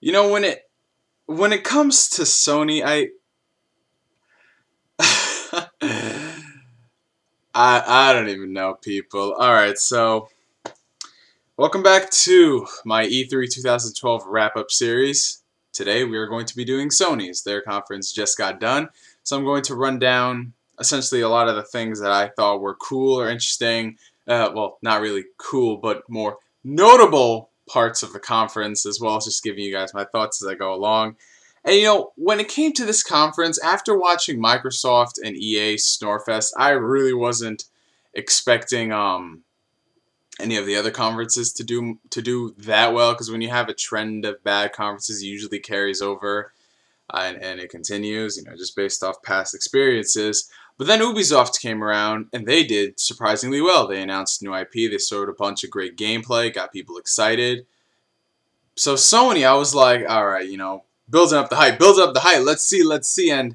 You know, when it comes to Sony, I don't even know, people. All right, so welcome back to my E3 2012 wrap-up series. Today we are going to be doing Sony's. Their conference just got done, so I'm going to run down essentially a lot of the things that I thought were cool or interesting. Well, not really cool, but more notable parts of the conference, as well as just giving you guys my thoughts as I go along. And you know, when it came to this conference, after watching Microsoft and EA Snorefest, I really wasn't expecting any of the other conferences to do that well, because when you have a trend of bad conferences, it usually carries over and it continues, you know, just based off past experiences. But then Ubisoft came around and they did surprisingly well. They announced new IP, they showed a bunch of great gameplay, got people excited. So Sony, I was like, all right, you know, building up the hype, let's see. And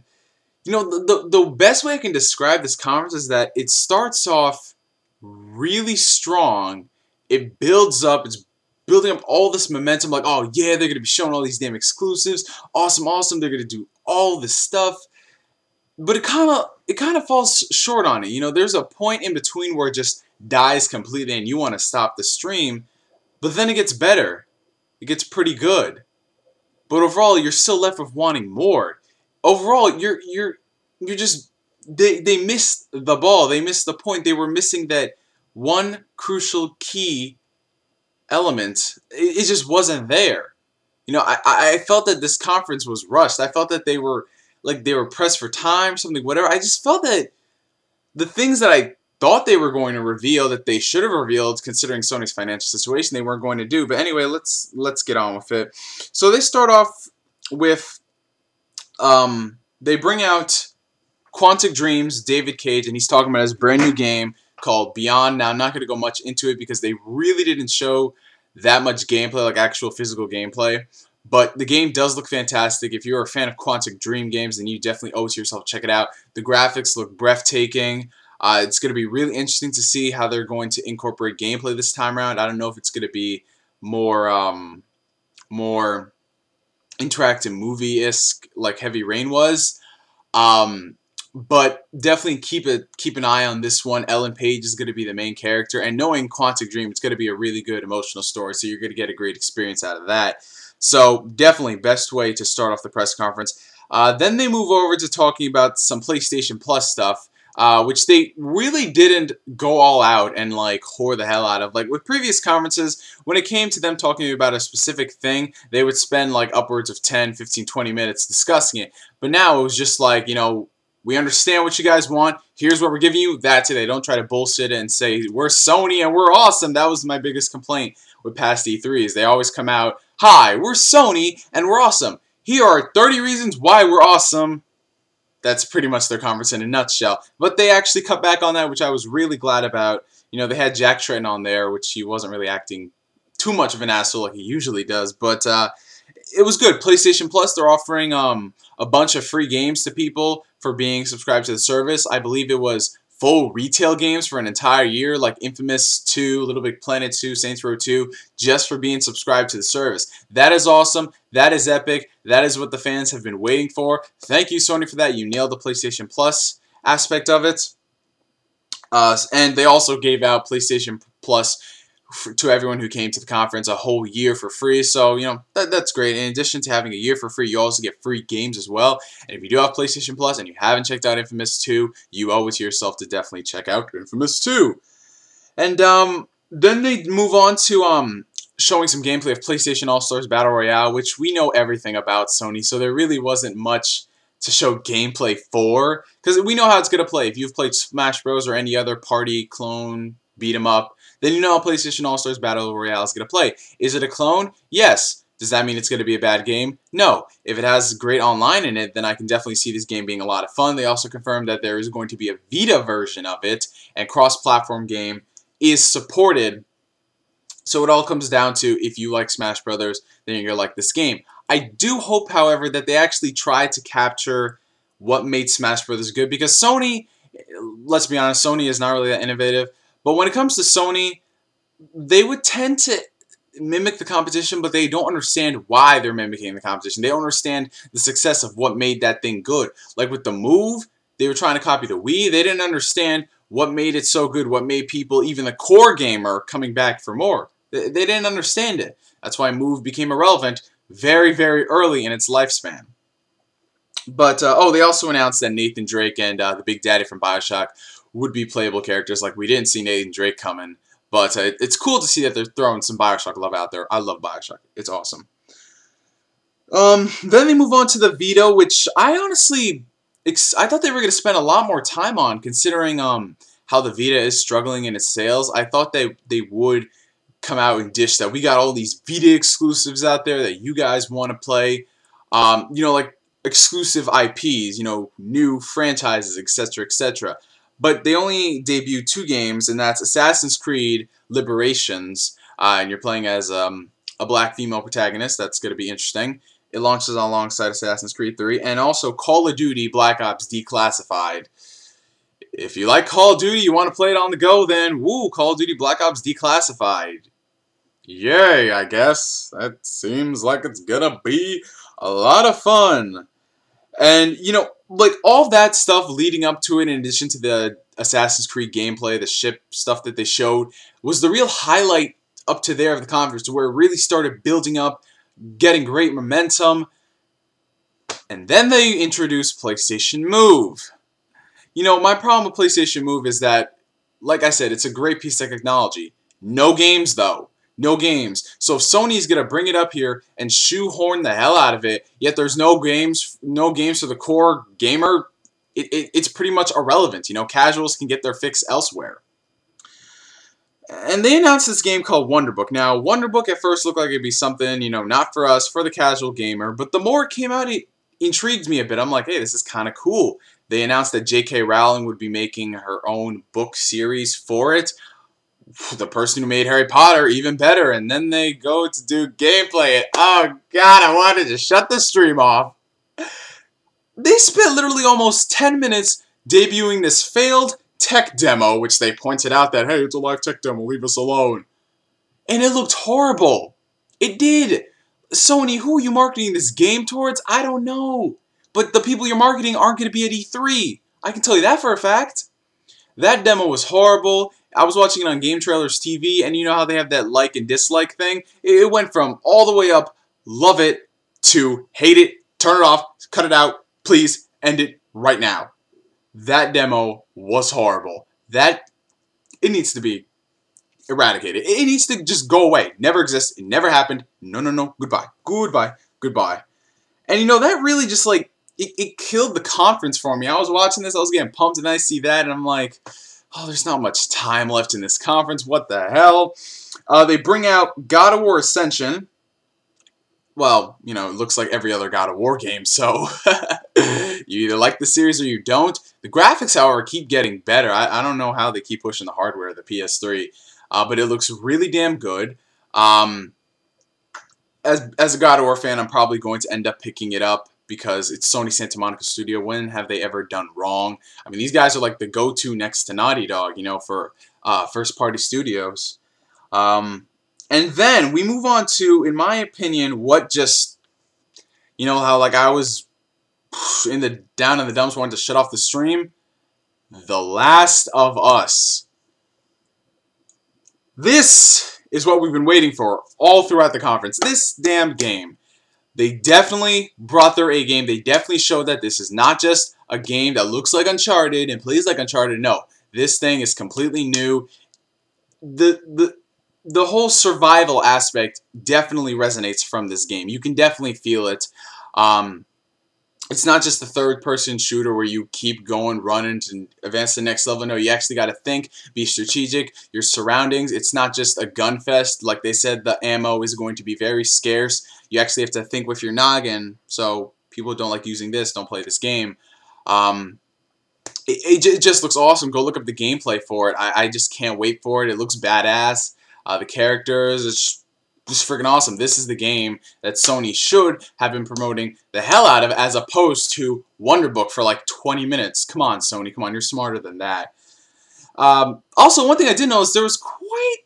you know, the best way I can describe this conference is that it starts off really strong. It builds up, it's building up all this momentum, like, oh yeah, they're gonna be showing all these damn exclusives, awesome, they're gonna do all this stuff. But it kind of falls short on it. You know, there's a point in between where it just dies completely and you want to stop the stream, but then it gets better. It gets pretty good. But overall, you're still left with wanting more. Overall, you're just they missed the ball. They missed the point. They were missing that one crucial key element. It just wasn't there. You know, I felt that this conference was rushed. I felt that they were pressed for time, something, whatever. I just felt that the things that I thought they were going to reveal, that they should have revealed, considering Sony's financial situation, they weren't going to do. But anyway, let's get on with it. So they start off with, they bring out Quantic Dream's David Cage, and he's talking about his brand new game called Beyond. Now, I'm not going to go much into it because they really didn't show that much gameplay, like actual physical gameplay. But the game does look fantastic. If you're a fan of Quantic Dream games, then you definitely owe it to yourself to check it out. The graphics look breathtaking. It's going to be really interesting to see how they're going to incorporate gameplay this time around. I don't know if it's going to be more more interactive movie-esque like Heavy Rain was. But definitely keep an eye on this one. Ellen Page is going to be the main character, and knowing Quantic Dream, it's going to be a really good emotional story, so you're going to get a great experience out of that. So definitely best way to start off the press conference. Then they move over to talking about some PlayStation Plus stuff, which they really didn't go all out and like whore the hell out of. Like with previous conferences, when it came to them talking about a specific thing, they would spend like upwards of 10, 15, 20 minutes discussing it. But now it was just like, you know, we understand what you guys want. Here's what we're giving you. That's it. They don't try to bullshit it and say, we're Sony and we're awesome. That was my biggest complaint with past E3s. They always come out, hi, we're Sony and we're awesome. Here are 30 reasons why we're awesome. That's pretty much their conference in a nutshell. But they actually cut back on that, which I was really glad about. You know, they had Jack Tretton on there, which he wasn't really acting too much of an asshole like he usually does. But it was good. PlayStation Plus, they're offering a bunch of free games to people for being subscribed to the service. I believe it was full retail games for an entire year, like Infamous 2, Little Big Planet 2, Saints Row 2, just for being subscribed to the service. That is awesome. That is epic. That is what the fans have been waiting for. Thank you, Sony, for that. You nailed the PlayStation Plus aspect of it. And they also gave out PlayStation Plus to everyone who came to the conference a whole year for free. So, you know, that's great. In addition to having a year for free, you also get free games as well. And if you do have PlayStation Plus and you haven't checked out Infamous 2, you owe it to yourself to definitely check out Infamous 2. And then they move on to showing some gameplay of PlayStation All-Stars Battle Royale, which we know everything about Sony, so there really wasn't much to show gameplay for, because we know how it's going to play. If you've played Smash Bros. Or any other party, clone, beat 'em up, then you know how PlayStation All-Stars Battle Royale is going to play. Is it a clone? Yes. Does that mean it's going to be a bad game? No. If it has great online in it, then I can definitely see this game being a lot of fun. They also confirmed that there is going to be a Vita version of it, and cross-platform game is supported. So it all comes down to, if you like Smash Brothers, then you're going to like this game. I do hope, however, that they actually try to capture what made Smash Brothers good, because Sony, let's be honest, Sony is not really that innovative. But when it comes to Sony, they would tend to mimic the competition, but they don't understand why they're mimicking the competition. They don't understand the success of what made that thing good. Like with the Move, they were trying to copy the Wii. They didn't understand what made it so good, what made people, even the core gamer, coming back for more. They didn't understand it. That's why Move became irrelevant very, very early in its lifespan. But, oh, they also announced that Nathan Drake and the Big Daddy from Bioshock would be playable characters. Like, we didn't see Nathan Drake coming. But it's cool to see that they're throwing some Bioshock love out there. I love Bioshock. It's awesome. Then they move on to the Vita, which I honestly... I thought they were going to spend a lot more time on, considering how the Vita is struggling in its sales. I thought they would come out and dish that we got all these Vita exclusives out there that you guys want to play. You know, like exclusive IPs, you know, new franchises, etc., etc. But they only debuted 2 games, and that's Assassin's Creed Liberations, and you're playing as a black female protagonist. That's going to be interesting. It launches alongside Assassin's Creed 3, and also Call of Duty Black Ops Declassified. If you like Call of Duty, you want to play it on the go, then woo, Call of Duty Black Ops Declassified. Yay, I guess. That seems like it's gonna be a lot of fun. And, you know, like, all that stuff leading up to it, in addition to the Assassin's Creed gameplay, the ship stuff that they showed, was the real highlight up to there of the conference, to where it really started building up, getting great momentum. And then they introduced PlayStation Move. You know, my problem with PlayStation Move is that, like I said, it's a great piece of technology. No games, though. No games. So if Sony's going to bring it up here and shoehorn the hell out of it, yet there's no games for the core gamer, it's pretty much irrelevant. You know, casuals can get their fix elsewhere. And they announced this game called Wonderbook. Now, Wonderbook at first looked like it'd be something, you know, not for us, for the casual gamer. But the more it came out, it intrigued me a bit. I'm like, hey, this is kind of cool. They announced that J.K. Rowling would be making her own book series for it. The person who made Harry Potter, even better. And then they go to do gameplay. Oh, God, I wanted to shut the stream off. They spent literally almost 10 minutes debuting this failed tech demo, which they pointed out that, hey, it's a live tech demo, leave us alone. And it looked horrible. It did. Sony, who are you marketing this game towards? I don't know. But the people you're marketing aren't going to be at E3. I can tell you that for a fact. That demo was horrible. I was watching it on Game Trailers TV, and you know how they have that like and dislike thing? It went from all the way up, love it, to hate it, turn it off, cut it out, please, end it right now. That demo was horrible. It needs to be eradicated. It needs to just go away. Never exist. It never happened. No, no, no. Goodbye. Goodbye. Goodbye. And you know, that really just like, it killed the conference for me. I was watching this, I was getting pumped, and I see that, and I'm like, oh, there's not much time left in this conference. What the hell? They bring out God of War Ascension. Well, you know, it looks like every other God of War game, so you either like the series or you don't. The graphics, however, keep getting better. I don't know how they keep pushing the hardware of the PS3, but it looks really damn good. As a God of War fan, I'm probably going to end up picking it up because it's Sony Santa Monica Studio. When have they ever done wrong? I mean, these guys are like the go-to next to Naughty Dog, you know, for first-party studios. And then we move on to, in my opinion, what just, you know, how like I was down in the dumps wanting to shut off the stream. The Last of Us. This is what we've been waiting for all throughout the conference. This damn game. They definitely brought their A game. They definitely showed that this is not just a game that looks like Uncharted and plays like Uncharted. No, this thing is completely new. The whole survival aspect definitely resonates from this game. You can definitely feel it. It's not just a third-person shooter where you keep going, running to advance to the next level. No, you actually got to think, be strategic, your surroundings. It's not just a gun fest. Like they said, the ammo is going to be very scarce. You actually have to think with your noggin. So people who don't like using this, don't play this game. It just looks awesome. Go look up the gameplay for it. I just can't wait for it. It looks badass. The characters, it's just freaking awesome. This is the game that Sony should have been promoting the hell out of, as opposed to Wonderbook for like 20 minutes. Come on, Sony. Come on, you're smarter than that. Also, one thing I did notice, there was quite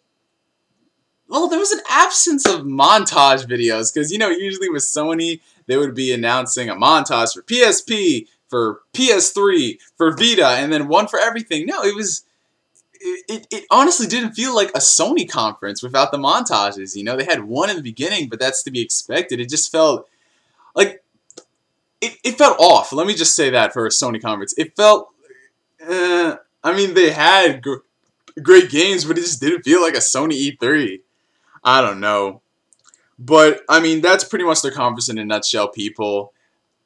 well, there was an absence of montage videos because, you know, usually with Sony, they would be announcing a montage for PSP, for PS3, for Vita, and then one for everything. No, it honestly didn't feel like a Sony conference without the montages. You know, they had one in the beginning, but that's to be expected. It just felt like it felt off. Let me just say that for a Sony conference. It felt, I mean, they had great games, but it just didn't feel like a Sony E3. I don't know. But, I mean, that's pretty much their conference in a nutshell, people.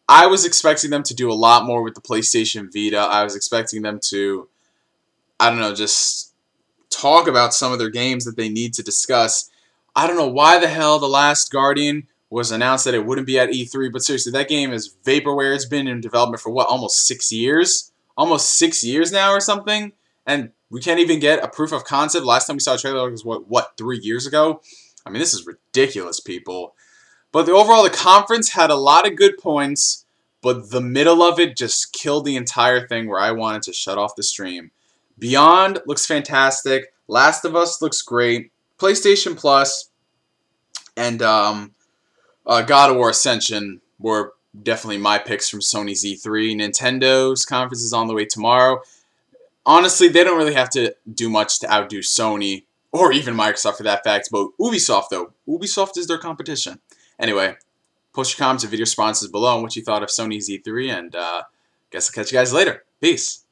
I was expecting them to do a lot more with the PlayStation Vita. I was expecting them to, I don't know, just talk about some of their games that they need to discuss. I don't know why the hell The Last Guardian was announced that it wouldn't be at E3, but seriously, that game is vaporware. It's been in development for, what, almost 6 years? Almost 6 years now or something? And we can't even get a proof of concept. Last time we saw a trailer was, what 3 years ago? I mean, this is ridiculous, people. But overall, the conference had a lot of good points, but the middle of it just killed the entire thing where I wanted to shut off the stream. Beyond looks fantastic. Last of Us looks great. PlayStation Plus and God of War Ascension were definitely my picks from Sony's E3. Nintendo's conference is on the way tomorrow. Honestly, they don't really have to do much to outdo Sony, or even Microsoft for that fact, but Ubisoft, though. Ubisoft is their competition. Anyway, post your comments and video responses below on what you thought of Sony's E3, and guess I'll catch you guys later. Peace.